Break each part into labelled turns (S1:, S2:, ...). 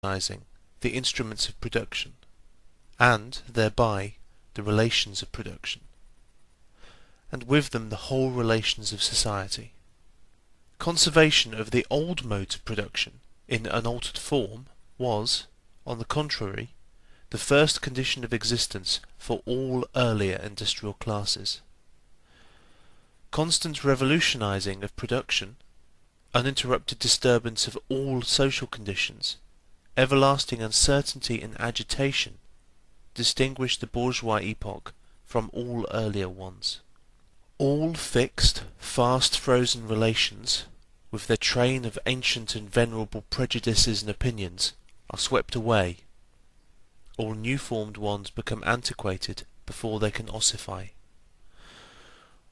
S1: recognizing the instruments of production, and thereby the relations of production, and with them the whole relations of society. Conservation of the old modes of production in unaltered form was, on the contrary, the first condition of existence for all earlier industrial classes. Constant revolutionizing of production, uninterrupted disturbance of all social conditions, everlasting uncertainty and agitation distinguished the bourgeois epoch from all earlier ones. All fixed, fast-frozen relations, with their train of ancient and venerable prejudices and opinions, are swept away. All new-formed ones become antiquated before they can ossify.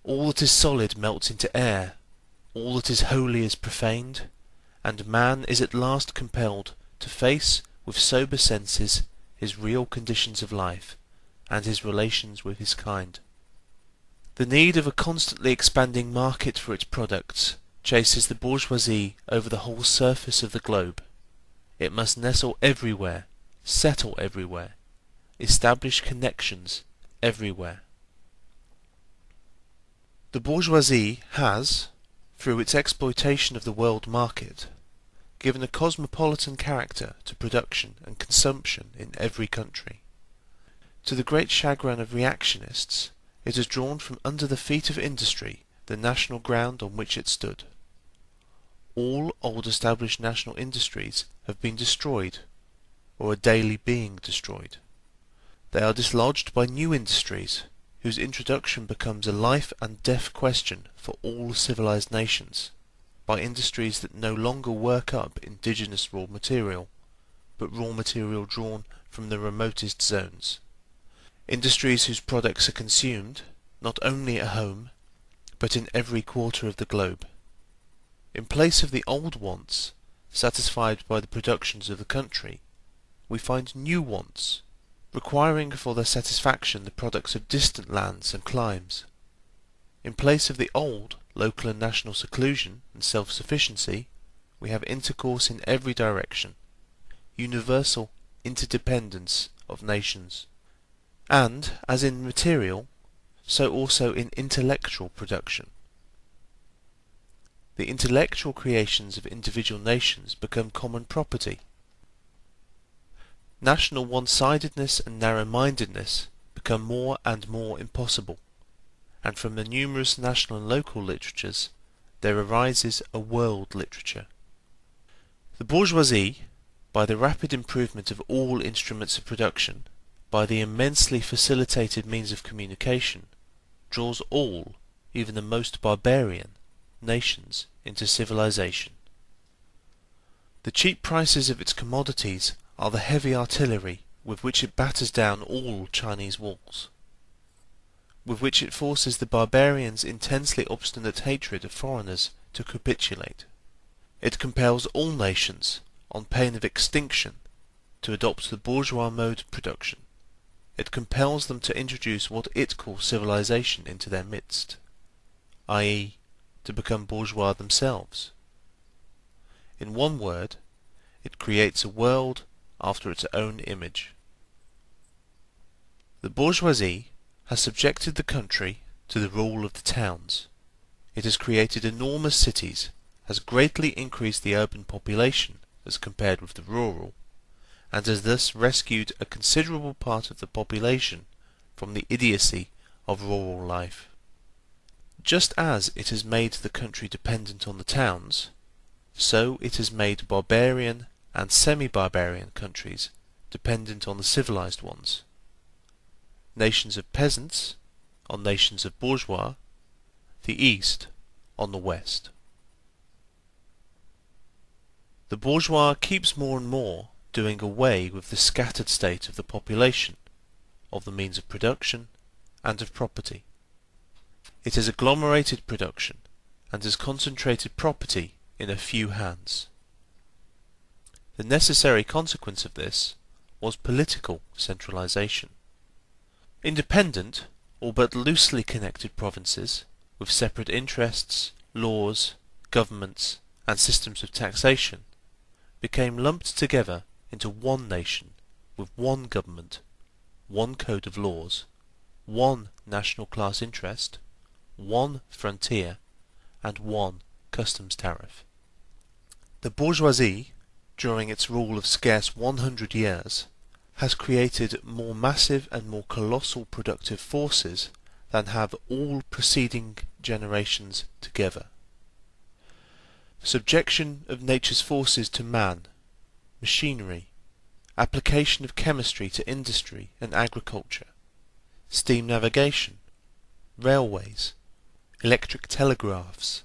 S1: All that is solid melts into air, all that is holy is profaned, and man is at last compelled to face with sober senses his real conditions of life, and his relations with his kind. The need of a constantly expanding market for its products chases the bourgeoisie over the whole surface of the globe. It must nestle everywhere, settle everywhere, establish connections everywhere. The bourgeoisie has, through its exploitation of the world market, given a cosmopolitan character to production and consumption in every country. To the great chagrin of reactionists, it has drawn from under the feet of industry the national ground on which it stood. All old established national industries have been destroyed, or are daily being destroyed. They are dislodged by new industries, whose introduction becomes a life and death question for all civilized nations, by industries that no longer work up indigenous raw material, but raw material drawn from the remotest zones. Industries whose products are consumed, not only at home, but in every quarter of the globe. In place of the old wants, satisfied by the productions of the country, we find new wants, requiring for their satisfaction the products of distant lands and climes. In place of the old local and national seclusion and self-sufficiency, we have intercourse in every direction, universal interdependence of nations. And, as in material, so also in intellectual production. The intellectual creations of individual nations become common property. National one-sidedness and narrow-mindedness become more and more impossible, and from the numerous national and local literatures there arises a world literature. The bourgeoisie, by the rapid improvement of all instruments of production, by the immensely facilitated means of communication, draws all, even the most barbarian, nations into civilization. The cheap prices of its commodities are the heavy artillery with which it batters down all Chinese walls, with which it forces the barbarians' intensely obstinate hatred of foreigners to capitulate. It compels all nations, on pain of extinction, to adopt the bourgeois mode of production. It compels them to introduce what it calls civilization into their midst, i.e., to become bourgeois themselves. In one word, it creates a world after its own image. The bourgeoisie has subjected the country to the rule of the towns. It has created enormous cities, has greatly increased the urban population as compared with the rural, and has thus rescued a considerable part of the population from the idiocy of rural life. Just as it has made the country dependent on the towns, so it has made barbarian and semi-barbarian countries dependent on the civilized ones. Nations of peasants on nations of bourgeois, the East on the West. The bourgeois keeps more and more doing away with the scattered state of the population, of the means of production, and of property. It has agglomerated production, and has concentrated property in a few hands. The necessary consequence of this was political centralization. Independent, or but loosely connected provinces, with separate interests, laws, governments, and systems of taxation, became lumped together into one nation with one government, one code of laws, one national class interest, one frontier, and one customs tariff. The bourgeoisie, during its rule of scarce 100 years, has created more massive and more colossal productive forces than have all preceding generations together. Subjection of nature's forces to man, machinery, application of chemistry to industry and agriculture, steam navigation, railways, electric telegraphs,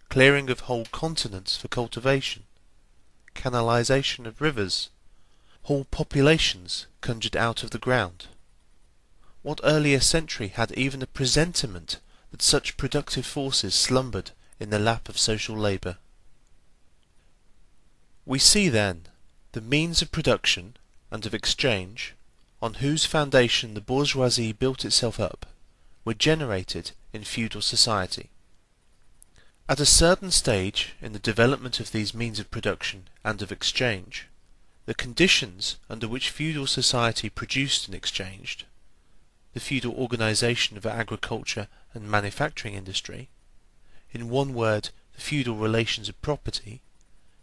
S1: clearing of whole continents for cultivation, canalization of rivers, whole populations conjured out of the ground. What earlier century had even a presentiment that such productive forces slumbered in the lap of social labour? We see then the means of production and of exchange, on whose foundation the bourgeoisie built itself up, were generated in feudal society. At a certain stage in the development of these means of production and of exchange, the conditions under which feudal society produced and exchanged, the feudal organization of agriculture and manufacturing industry, in one word, the feudal relations of property,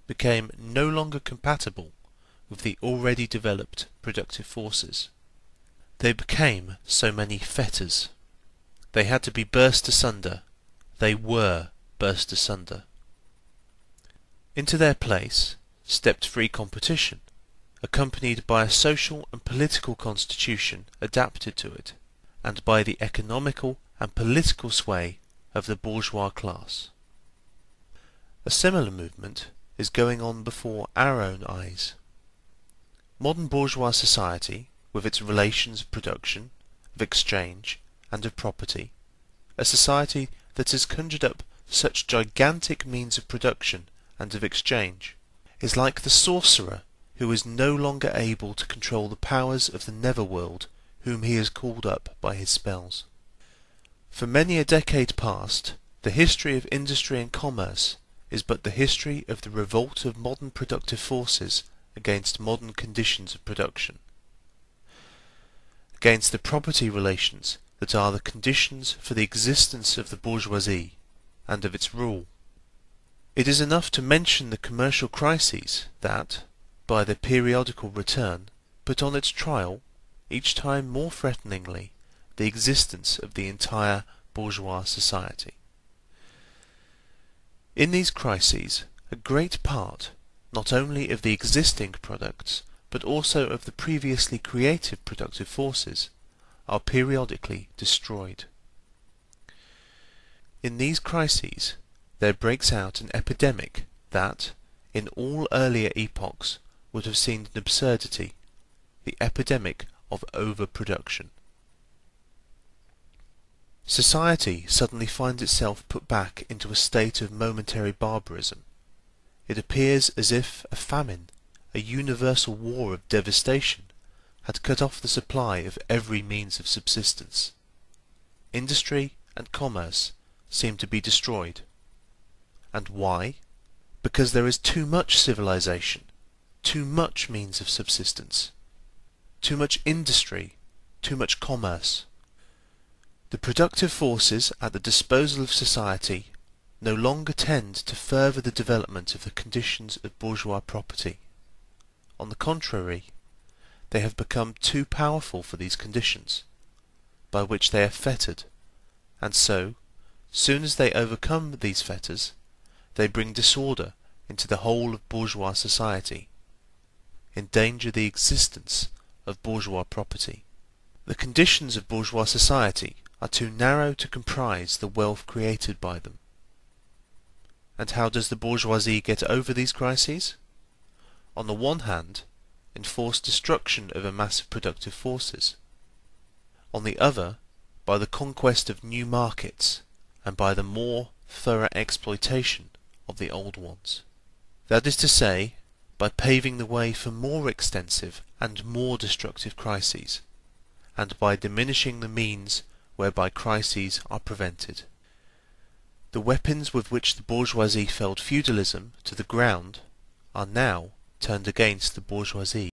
S1: became no longer compatible with the already developed productive forces. They became so many fetters. They had to be burst asunder. They were burst asunder. Into their place stepped free competition, accompanied by a social and political constitution adapted to it, and by the economical and political sway of the bourgeois class. A similar movement is going on before our own eyes. Modern bourgeois society, with its relations of production, of exchange, and of property, a society that has conjured up such gigantic means of production and of exchange, is like the sorcerer who is no longer able to control the powers of the netherworld whom he has called up by his spells. For many a decade past, the history of industry and commerce is but the history of the revolt of modern productive forces against modern conditions of production, against the property relations that are the conditions for the existence of the bourgeoisie and of its rule. It is enough to mention the commercial crises that, by their periodical return, put on its trial, each time more threateningly, the existence of the entire bourgeois society. In these crises, a great part, not only of the existing products, but also of the previously creative productive forces, are periodically destroyed. In these crises, there breaks out an epidemic that, in all earlier epochs, would have seemed an absurdity, the epidemic of overproduction. Society suddenly finds itself put back into a state of momentary barbarism. It appears as if a famine, a universal war of devastation, had cut off the supply of every means of subsistence. Industry and commerce seem to be destroyed. And why? Because there is too much civilization, too much means of subsistence, too much industry, too much commerce. The productive forces at the disposal of society no longer tend to further the development of the conditions of bourgeois property. On the contrary, they have become too powerful for these conditions, by which they are fettered, and so, soon as they overcome these fetters, they bring disorder into the whole of bourgeois society, endanger the existence of bourgeois property. The conditions of bourgeois society are too narrow to comprise the wealth created by them. And how does the bourgeoisie get over these crises? On the one hand, enforced destruction of a mass of productive forces. On the other, by the conquest of new markets, and by the more thorough exploitation of the old ones. That is to say, by paving the way for more extensive and more destructive crises, and by diminishing the means whereby crises are prevented. The weapons with which the bourgeoisie felled feudalism to the ground are now turned against the bourgeoisie.